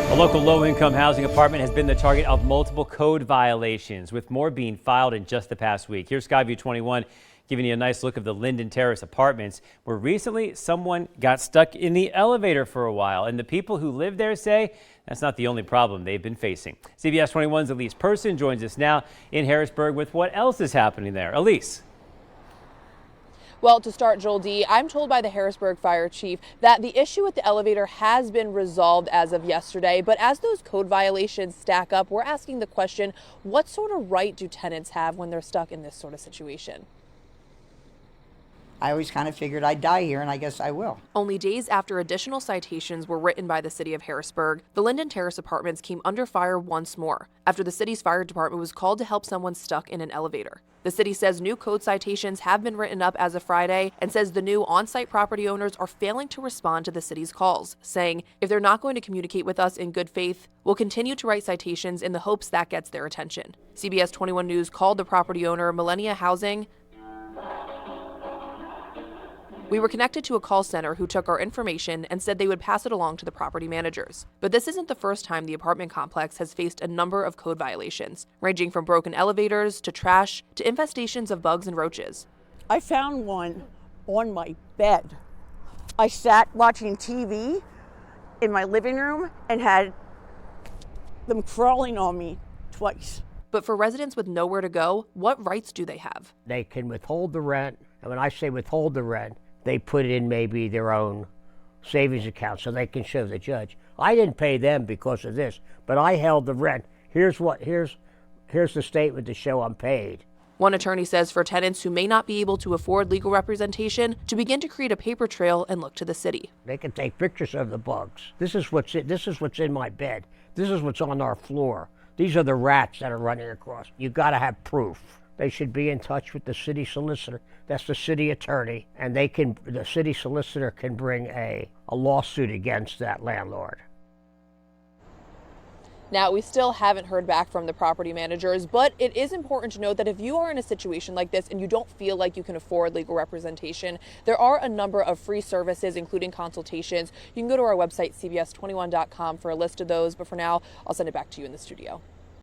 A local low-income housing apartment has been the target of multiple code violations, with more being filed in just the past week. Here's Skyview 21 giving you a nice look of the Linden Terrace Apartments, where recently someone got stuck in the elevator for a while, and the people who live there say that's not the only problem they've been facing. CBS 21's Elise Person joins us now in Harrisburg with what else is happening there. Elise. Well, to start, Joel D., I'm told by the Harrisburg fire chief that the issue with the elevator has been resolved as of yesterday. But as those code violations stack up, we're asking the question, what sort of right do tenants have when they're stuck in this sort of situation? I always kind of figured I'd die here, and I guess I will. Only days after additional citations were written by the city of Harrisburg, the Linden Terrace Apartments came under fire once more after the city's fire department was called to help someone stuck in an elevator. The city says new code citations have been written up as of Friday and says the new on-site property owners are failing to respond to the city's calls, saying if they're not going to communicate with us in good faith, we'll continue to write citations in the hopes that gets their attention. CBS 21 News called the property owner, Millennia Housing. We were connected to a call center who took our information and said they would pass it along to the property managers. But this isn't the first time the apartment complex has faced a number of code violations, ranging from broken elevators to trash to infestations of bugs and roaches. I found one on my bed. I sat watching TV in my living room and had them crawling on me twice. But for residents with nowhere to go, what rights do they have? They can withhold the rent, and when I say withhold the rent, they put in maybe their own savings account so they can show the judge, I didn't pay them because of this, but I held the rent. Here's the statement to show I'm paid. One attorney says for tenants who may not be able to afford legal representation to begin to create a paper trail and look to the city. They can take pictures of the bugs. This is what's in my bed. This is what's on our floor. These are the rats that are running across. You got to have proof. They should be in touch with the city solicitor. That's the city attorney, and the city solicitor can bring a lawsuit against that landlord. Now, we still haven't heard back from the property managers, but it is important to note that if you are in a situation like this and you don't feel like you can afford legal representation, there are a number of free services, including consultations. You can go to our website, cbs21.com, for a list of those. But for now, I'll send it back to you in the studio.